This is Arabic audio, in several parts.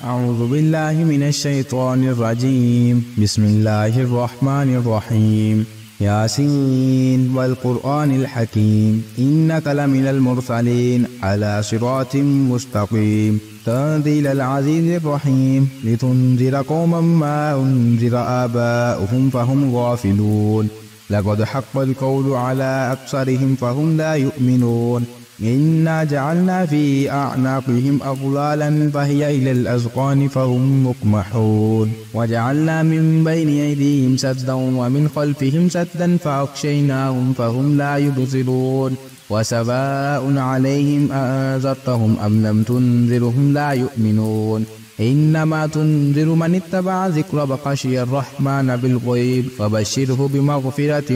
أعوذ بالله من الشيطان الرجيم. بسم الله الرحمن الرحيم. ياسين والقرآن الحكيم إنك لمن المرسلين على صراط مستقيم تنزيل العزيز الرحيم لتنذر قوما ما أنذر آباؤهم فهم غافلون لقد حق القول على أكثرهم فهم لا يؤمنون إنا جعلنا في أعناقهم أغلالا فهي إلى الأذقان فهم مقمحون وجعلنا من بين أيديهم سدا ومن خلفهم سدا فأغشيناهم فهم لا يبصرون وسواء عليهم أأنذرتهم أم لم تنذرهم لا يؤمنون إنما تنذر من اتبع ذكر وخشي الرحمن بالغيب فبشره بمغفرة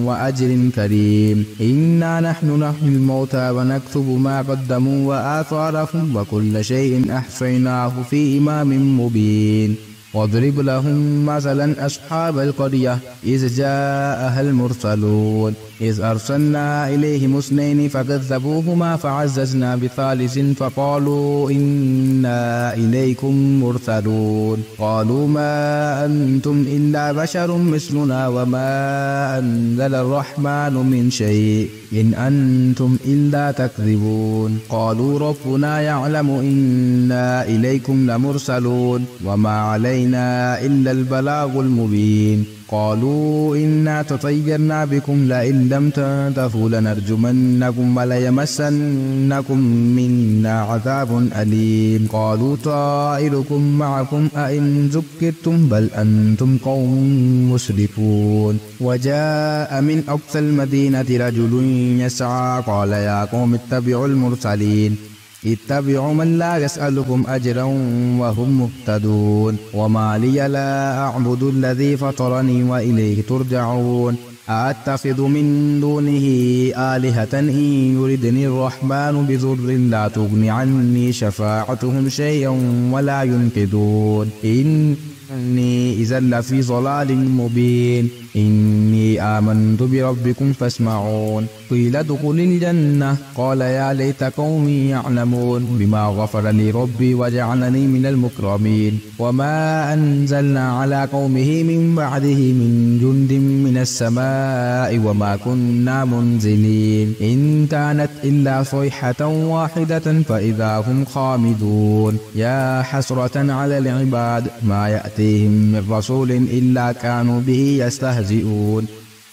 وأجر كريم. إنا نحن نحيي الموتى ونكتب ما قدموا وآثارهم وكل شيء أحصيناه في إمام مبين. واضرب لهم مثلا أصحاب القرية إذ جاءها المرسلون إذ أرسلنا إليهم اثنين فكذبوهما فعززنا بثالث فقالوا إنا إليكم مرسلون قالوا ما أنتم إلا بشر مثلنا وما أنزل الرحمن من شيء إن أنتم إلا تكذبون قالوا ربنا يعلم إنا إليكم لمرسلون وما علينا إلا البلاغ المبين قالوا إنا تطيرنا بكم لئن لم تنتهوا لنرجمنكم وليمسنكم منا عذاب أليم قالوا طائركم معكم أئن ذكرتم بل أنتم قوم مسرفون وجاء من أقصى المدينة رجل يسعى قال يا قوم اتبعوا المرسلين اتبعوا من لا يسألكم أجرا وهم مهتدون وما لي لا أعبد الذي فطرني وإليه ترجعون أأتخذ من دونه آلهة إن يردني الرحمن بضر لا تغن عني شفاعتهم شيئا ولا ينقذون إني إذا لفي ضلال مبين إني آمنت بربكم فاسمعون قيل ادخل الجنة قال يا ليت قومي يعلمون بما غفر لي ربي وجعلني من المكرمين وما أنزلنا على قومه من بعده من جند من السماء وما كنا منزلين إن كانت إلا صيحة واحدة فإذا هم خامدون يا حسرة على العباد ما يأتيهم من رسول إلا كانوا به يستهزئون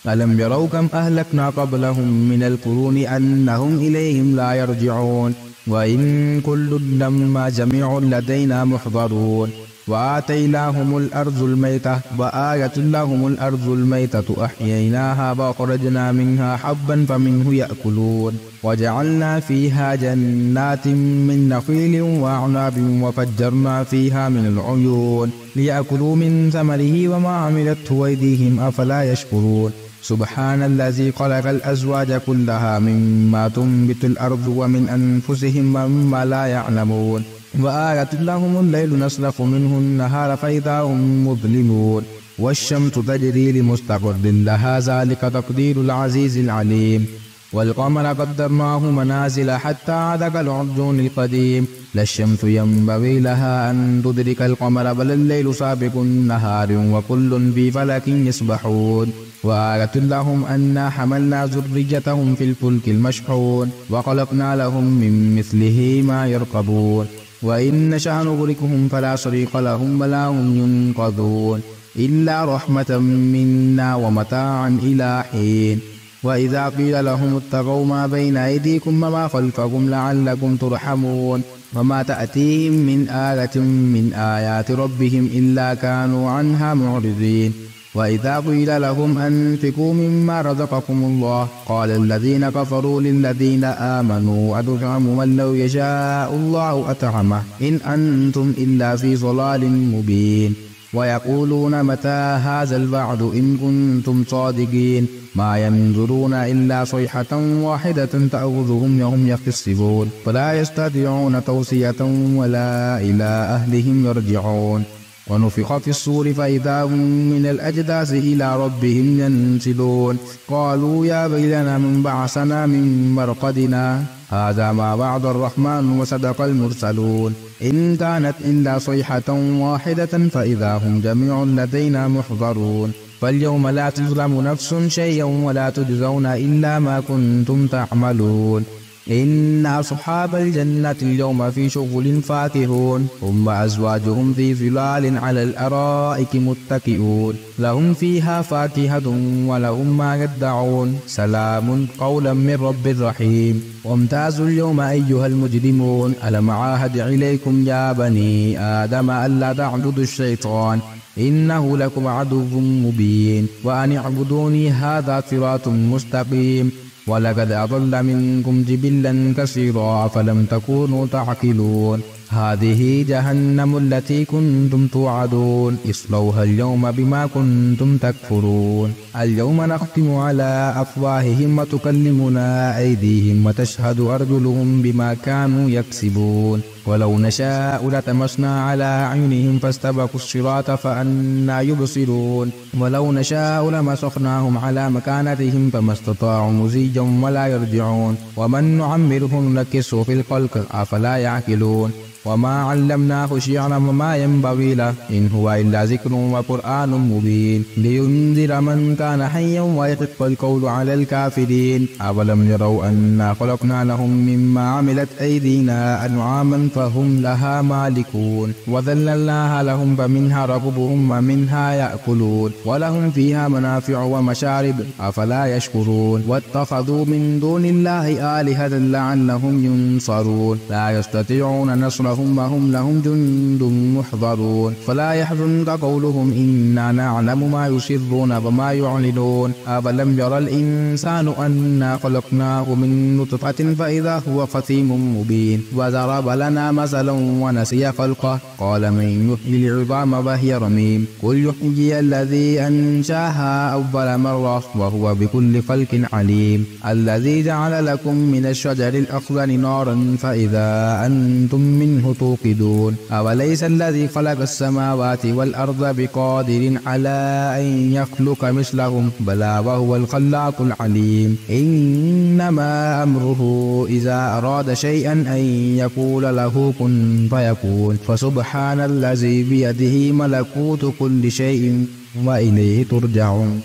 ألم يروا كم أهلكنا قبلهم من القرون أنهم إليهم لا يرجعون وإن كل لما جميع لدينا محضرون وآتيناهم الأرض الميتة وآية لهم الأرض الميتة أحييناها وأخرجنا منها حبا فمنه يأكلون وجعلنا فيها جنات من نخيل وأعناب وفجرنا فيها من العيون ليأكلوا من ثمره وما عملته أيديهم أفلا يشكرون سبحان الذي خلق الأزواج كلها مما تنبت الأرض ومن أنفسهم ومما لا يعلمون وآية لهم الليل نسلخ منه النهار فإذا هم مظلمون والشمس تجري لمستقر لها ذلك تقدير العزيز العليم والقمر قدرناه منازل حتى عاد كالعرجون القديم لا الشمس ينبغي لها أن تدرك القمر بل الليل سابق النهار وكل في فلك يسبحون وآية لهم أنا حملنا ذريتهم في الفلك المشحون وخلقنا لهم من مثله ما يركبون وإن نشأ نغرقهم فلا صريخ لهم ولا هم ينقذون إلا رحمة منا ومتاعا إلى حين وإذا قيل لهم اتقوا ما بين أيديكم وما خلفكم لعلكم ترحمون وما تأتيهم من آية من آيات ربهم إلا كانوا عنها معرضين وإذا قيل لهم أنفقوا مما رزقكم الله قال الذين كفروا للذين آمنوا أتطعمون من لو يشاء الله أطعمه إن أنتم إلا في ضلال مبين ويقولون متى هذا الوعد إن كنتم صادقين ما ينظرون إلا صيحة واحدة تأخذهم وهم يخصفون فلا يستطيعون توصية ولا إلى أهلهم يرجعون ونفخ في الصور فإذا هم من الأجداث إلى ربهم ينسلون قالوا يا ويلنا من بعثنا من مرقدنا هذا ما وعد الرحمن وصدق المرسلون إن كانت إلا صيحة واحدة فإذا هم جميع لدينا محضرون فاليوم لا تظلم نفس شيئا ولا تجزون إلا ما كنتم تعملون إن أصحاب الجنة اليوم في شغل فاكهون هم وأزواجهم في ظلال على الأرائك متكئون لهم فيها فاكهة ولهم ما يدعون سلام قولا من رب رحيم وامتازوا اليوم أيها المجرمون ألم عاهد إليكم يا بني آدم ألا تعبدوا الشيطان إنه لكم عدو مبين وأن اعبدوني هذا صراط مستقيم ولقد أضل منكم جبلا كثيرا فلم تكونوا تعقلون هذه جهنم التي كنتم توعدون اصلوها اليوم بما كنتم تكفرون اليوم نختم على أفواههم وتكلمنا أيديهم وتشهد أرجلهم بما كانوا يكسبون ولو نشاء لتمسنا على أعينهم فاستبقوا الصراط فأنى يبصرون ولو نشاء لمسخناهم على مكانتهم فما استطاعوا مزيا ولا يرجعون ومن نعمره نكسه في الخلق أفلا يعقلون وما علمناه شعرا وما ينبغي له إن هو إلا ذكر وقرآن مبين لينذر من كان حيا ويحق القول على الكافرين أولم يروا أنا خلقنا لهم مما عملت أيدينا أنعاما فهم لها مالكون وذللناها لهم فمنها ركوبهم ومنها يأكلون ولهم فيها منافع ومشارب أفلا يشكرون واتخذوا من دون الله آلهة لعلهم ينصرون لا يستطيعون نصرهم وهم لهم جند محضرون فلا يحزنك قولهم إنا نعلم ما يسرون وما يعلنون أولم يرى الإنسان أنا خلقناه من نطفة فإذا هو خصيم مبين وضرب لنا مثلا ونسي خلقه قال من يحيي العظام وهي رميم قل يحيي الذي أنشاها أول مرة وهو بكل خلق عليم الذي جعل لكم من الشجر الأخضر نارا فإذا أنتم منه توقدون أوليس الذي خلق السماوات والأرض بقادر على أن يخلق مثلهم بلى وهو الخلاق العليم إنما أمره إذا أراد شيئا أن يقول له كن فيكون فسبحان الذي بيده ملكوت كل شيء وإليه ترجعون.